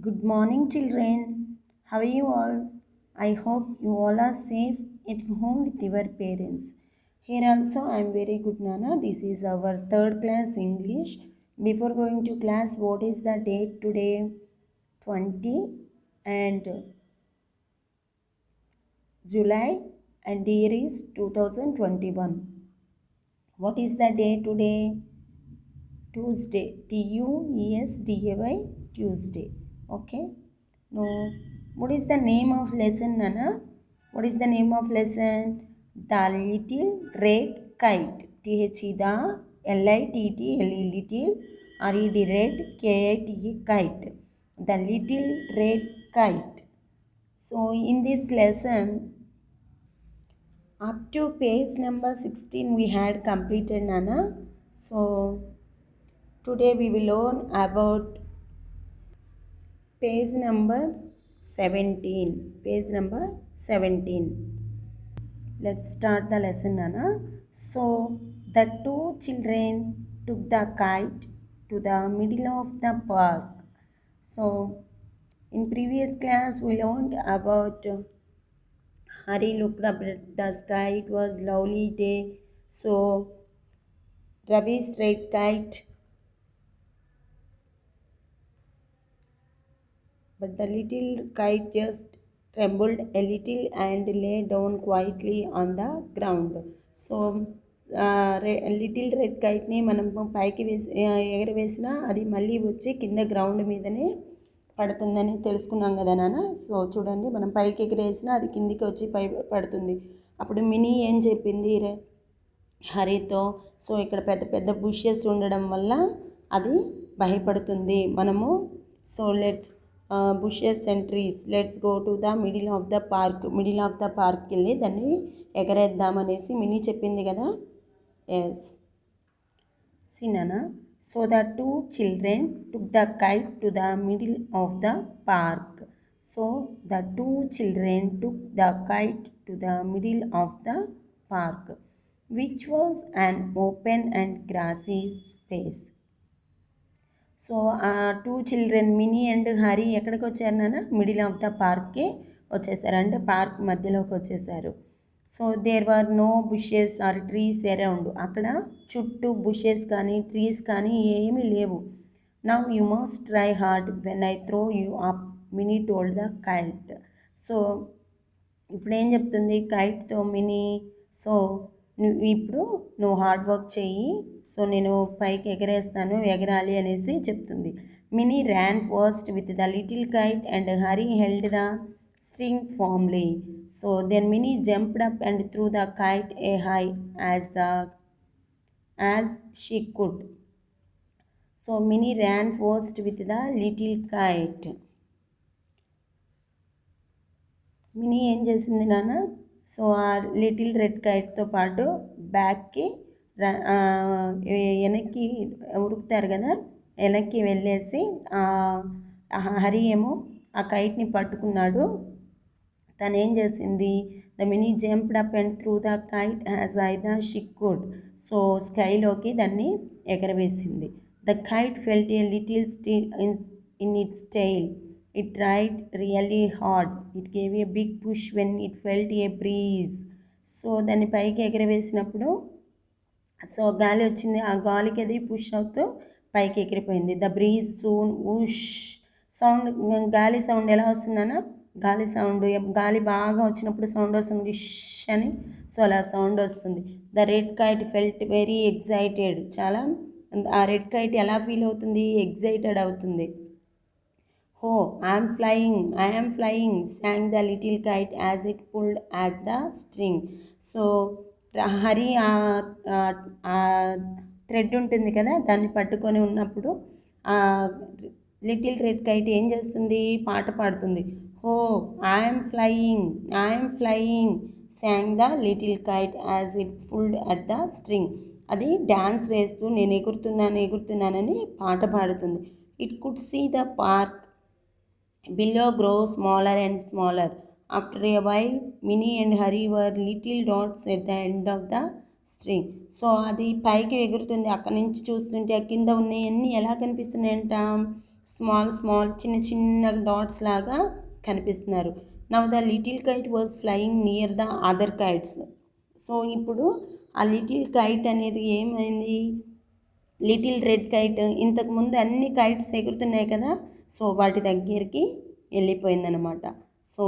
Good morning, children. How are you all? I hope you all are safe at home with your parents. Here also, I am very good, Nana. This is our third class English. Before going to class, what is the date today? 20 and July, and year is 2021. What is the day today? Tuesday. Tuesday. Tuesday. Okay. No. What is the name of lesson, Nana? What is the name of lesson? The Little Red Kite. T-H-E the L-I-T-T-L-E little R-E-D red K-I-T-E kite. The Little Red Kite. So in this lesson, up to page number 16 we had completed, Nana. So today we will learn about page number 17. Page number 17. Let's start the lesson, Nana. So the two children took the kite to the middle of the park. So in previous class we learned about Hari looked up at the sky. It was lovely day. So Ravi's red kite, but the little kite just trembled a little and lay down quietly on the ground. So little red కైట్ని మనం పైకి వేసి ఎగరవేసినా అది మళ్ళీ వచ్చి కింద ground మీదనే పడుతుందని తెలుసుకున్నాం కదా నాన్న. సో చూడండి, మనం పైకి ఎగరేసినా అది కిందికి వచ్చి పడుతుంది. అప్పుడు మినీ ఏం చెప్పింది హరితో, సో ఇక్కడ పెద్ద పెద్ద బుషెస్ ఉండడం వల్ల అది భయపడుతుంది. మనము so let's bushes and trees, let's go to the middle of the park వెళ్ళి దాన్ని ఎగరేద్దామనేసి మినీ చెప్పింది కదా. ఎస్ సినానా. So the two children took the kite to the middle of the park. So the two children took the kite to the middle of the park, which was an open and grassy space. So ఆ టూ చిల్డ్రన్ Mini and Hari ఎక్కడికి వచ్చారు నాన్న? Middle of the పార్క్కి వచ్చేసారు, అంటే park మధ్యలోకి వచ్చేసారు. So there were no bushes or trees around. అక్కడ చుట్టూ బుషెస్ కానీ ట్రీస్ కానీ ఏమీ లేవు. Now you must try hard when I throw you up, Mini told the kite. So ఇప్పుడు ఏం చెప్తుంది కైట్తో మినీ? సో నువ్వు హార్డ్ వర్క్ చెయ్యి, సో నేను పైకి ఎగరేస్తాను, ఎగరాలి అనేసి చెప్తుంది. Mini ran fast with the little kite and Hari held the string firmly. So then Mini jumped up and threw the kite a high as she could. So Mini ran fast with the little kite. Mini ఏం చేసింది నాన్న? So ఆ little red కైట్తో పాటు బ్యాక్కి వెనక్కి ఉరుకుతారు కదా, వెనక్కి వెళ్ళేసి హరి ఏమో ఆ కైట్ని పట్టుకున్నాడు. తను ఏం చేసింది? The Mini jumped up and threw the kite as either she could. So స్కైలోకి దాన్ని ఎగరవేసింది. The kite felt a little still in its tail. It tried really hard. It gave a big push when it felt a breeze. So దాన్ని పైకి ఎగరవేసినప్పుడు so గాలి వచ్చింది, ఆ గాలికి అది పుష్ అవుతూ పైకి ఎగిరిపోయింది. The breeze soon whoosh sound. గాలి సౌండ్ ఎలా వస్తుందన్న? గాలి సౌండ్, గాలి బాగా వచ్చినప్పుడు సౌండ్ వస్తుంది ఉష్ అని. సో అలా సౌండ్ వస్తుంది. The red kite felt very excited. చాలా ఆ రెడ్ కైట్ ఎలా ఫీల్ అవుతుంది? ఎగ్జైటెడ్ అవుతుంది. Oh, I am flying, sang the little kite as it pulled at the string. So Hari ఆ థ్రెడ్ ఉంటుంది కదా, దాన్ని పట్టుకొని ఉన్నప్పుడు ఆ లిటిల్ రెడ్ కైట్ ఏం చేస్తుంది? పాట పాడుతుంది. హో I'm flying sang the little kite as it pulled at the string. అది డ్యాన్స్ వేస్తూ నేను ఎగురుతున్నానని పాట పాడుతుంది. It could see the park below grow smaller and smaller. After a while, Minnie and Hari were little dots at the end of the string. So అది పైకి ఎగురుతుంది. అక్కడి నుంచి చూస్తుంటే ఆ కింద ఉన్నవన్నీ ఎలా కనిపిస్తున్నాయంట? స్మాల్ చిన్న చిన్న డాట్స్ లాగా కనిపిస్తున్నారు. Now the little kite was flying near the other kites. So ఇప్పుడు ఆ లిటిల్ కైట్ అనేది ఏమైంది, లిటిల్ రెడ్ కైట్ ఇంతకుముందు అన్ని కైట్స్ ఎగురుతున్నాయి కదా, సో వాటి దగ్గరికి వెళ్ళిపోయిందనమాట. So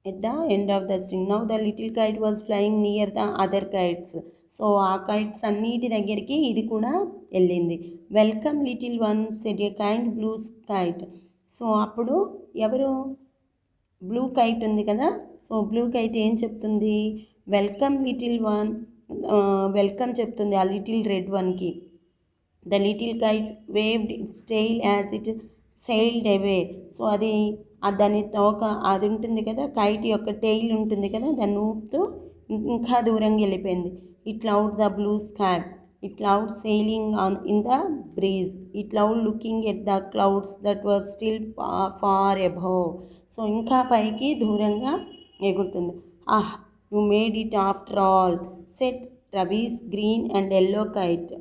at the end of the string. Now the little kite was flying near the other kites. So ఆ కైట్స్ అన్నిటి దగ్గరికి ఇది కూడా వెళ్ళింది. వెల్కమ్ లిటిల్ వన్ సెడ్ ఏ కైండ్ బ్లూ కైట్. సో అప్పుడు ఎవరు, బ్లూ కైట్ ఉంది కదా, సో బ్లూ కైట్ ఏం చెప్తుంది, వెల్కమ్ లిటిల్ వన్, వెల్కమ్ చెప్తుంది ఆ లిటిల్ రెడ్ వన్కి. The little kite waived it's tail as it sailed away. So అది దాని తోక అది ఉంటుంది కదా, కైట్ యొక్క టెయిల్ ఉంటుంది కదా, దాన్ని ఊపుతూ ఇంకా దూరంగా వెళ్ళిపోయింది. It loud the blue sky, it loud sailing on in the breeze, it loud looking at the clouds that was still far above. So ఇంకా పైకి దూరంగా ఎగురుతుంది. You made it after all said Ravi's green and yellow kite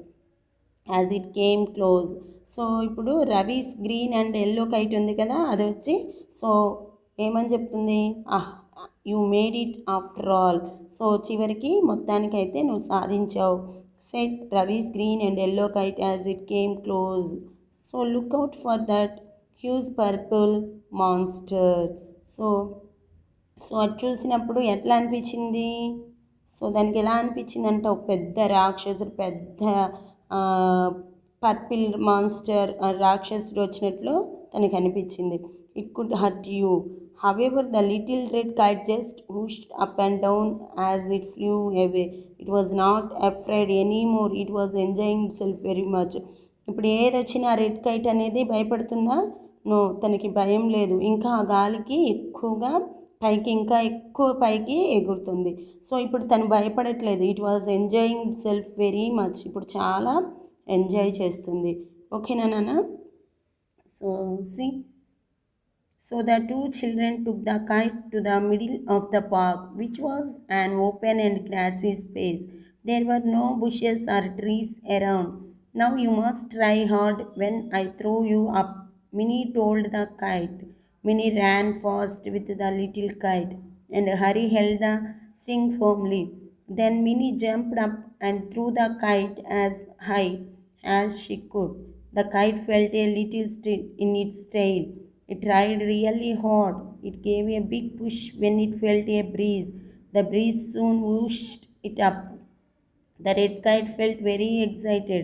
as it came close. So ఇప్పుడు Ravi's green and yellow kite ఉంది కదా, అది వచ్చి so ఏమని చెప్తుంది, you made it after all. So చివరికి మొత్తానికైతే నువ్వు సాధించావు. Said Ravi's green and yellow kite as it came close. So look out for that huge purple monster. So so అది చూసినప్పుడు ఎట్లా అనిపించింది, సో దానికి ఎలా అనిపించింది అంటే ఒక పెద్ద రాక్షసుడు, పెద్ద పర్పిల్ మాన్స్టర్ రాక్షసుడు వచ్చినట్లు తనకు అనిపించింది. It could hurt you. However the little red kite just hushed up and down as it flew away. It was not afraid any more, it was enjoying itself very much. ఇప్పుడు ఏది వచ్చినా red kite అనేది భయపడుతుందా, no, తనకి భయం లేదు. ఇంకా ఆ గాలికి ఎక్కువగా పైకి, ఇంకా ఎక్కువ పైకి ఎగురుతుంది. సో ఇప్పుడు తను భయపడట్లేదు. It was enjoying itself very much, ఇప్పుడు చాలా ఎంజాయ్ చేస్తుంది. ఓకేనా నాన్న. So see, so the two children took the kite to the middle of the park, which was an open and grassy space. There were no bushes or trees around. Now you must try hard when I throw you up, Minnie told the kite. Minnie ran fast with the little kite, and Harry held the string firmly. Then Minnie jumped up and threw the kite as high as she could. The kite felt a little stiff in its tail. It tried really hard. It gave a big push when it felt a breeze. The breeze soon whooshed it up. The red kite felt very excited.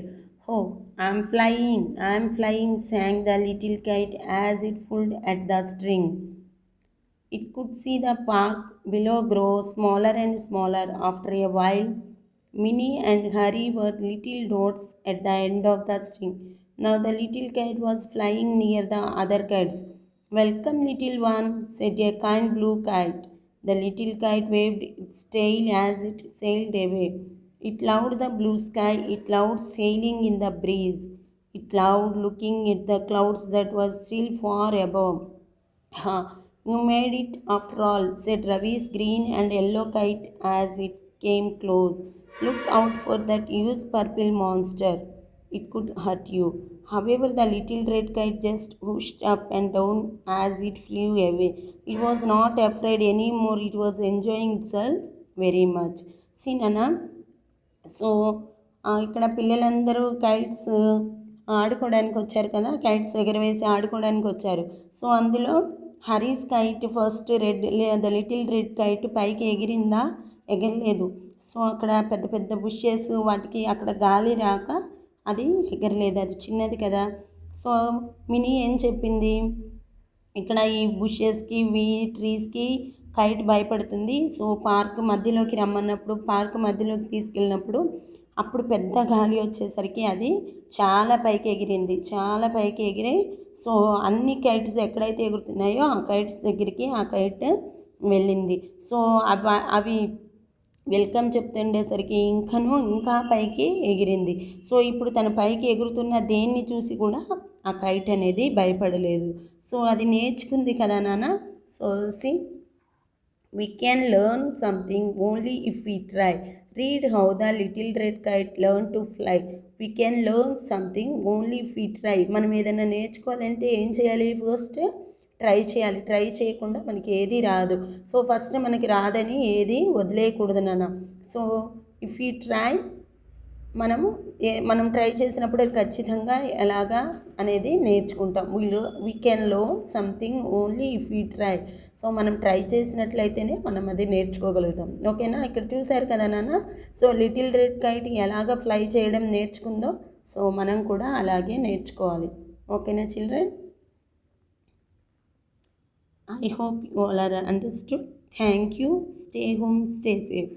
Oh, I'm flying, sang the little kite as it pulled at the string. It could see the park below grow smaller and smaller. After a while, Minnie and Harry were little dots at the end of the string. Now the little kite was flying near the other kites. Welcome, little one, said a kind blue kite. The little kite waved its tail as it sailed away. It loved the blue sky, it loved sailing in the breeze, it loved looking at the clouds that was still far above. You made it after all, said Ravi's green and yellow kite as it came close. Look out for that huge purple monster. It could hurt you. However, the little red kite just whooshed up and down as it flew away. It was not afraid anymore. It was enjoying itself very much. See, Nana. So ఇక్కడ పిల్లలందరూ kites ఆడుకోవడానికి వచ్చారు కదా, kites ఎగరవేసి ఆడుకోవడానికి వచ్చారు. So అందులో Hari's kite first the little red kite పైకి ఎగిరిందా, ఎగరలేదు. సో అక్కడ పెద్ద పెద్ద బుషెస్, వాటికి అక్కడ గాలి రాక అది ఎగరలేదు, అది చిన్నది కదా. సో మినీ ఏం చెప్పింది, ఇక్కడ ఈ బుషెస్కి ట్రీస్కి కైట్ భయపడుతుంది. సో పార్క్ మధ్యలోకి రమ్మన్నప్పుడు, పార్క్ మధ్యలోకి తీసుకెళ్ళినప్పుడు అప్పుడు పెద్ద గాలి వచ్చేసరికి అది చాలా పైకి ఎగిరింది, చాలా పైకి ఎగిరి సో అన్ని కైట్స్ ఎక్కడైతే ఎగురుతున్నాయో ఆ కైట్స్ దగ్గరికి ఆ కైట్ వెళ్ళింది. సో అవి వెల్కమ్ చెప్తుండేసరికి ఇంకా పైకి ఎగిరింది. సో ఇప్పుడు తన పైకి ఎగురుతున్న దేన్ని చూసి కూడా ఆ కైట్ అనేది భయపడలేదు. సో అది నేర్చుకుంది కదా నాన్న. So We can learn something only if we try. Read how the little red kite learned to fly. We can learn something only if we try. మనం ఏదైనా నేర్చుకోవాలంటే ఏం చేయాలి? ఫస్ట్ ట్రై చేయాలి. ట్రై చేయకుండా మనకి ఏది రాదు. సో ఫస్ట్ మనకి రాదని ఏది వదిలేయకూడదు నాన్న. సో ఇఫ్ యూ ట్రై, మనం ట్రై చేసినప్పుడు ఖచ్చితంగా ఎలాగా అనేది నేర్చుకుంటాం. We can learn something only if you try. So మనం ట్రై చేసినట్లయితేనే మనం అది నేర్చుకోగలుగుతాం. ఓకేనా? ఇక్కడ చూసారు కదా నాన్న. సో లిటిల్ రెడ్ కైట్ ఎలాగ ఫ్లై చేయడం నేర్చుకుందో, సో మనం కూడా అలాగే నేర్చుకోవాలి. ఓకేనా children? I hope you all are understood. Thank you. Stay home, stay safe.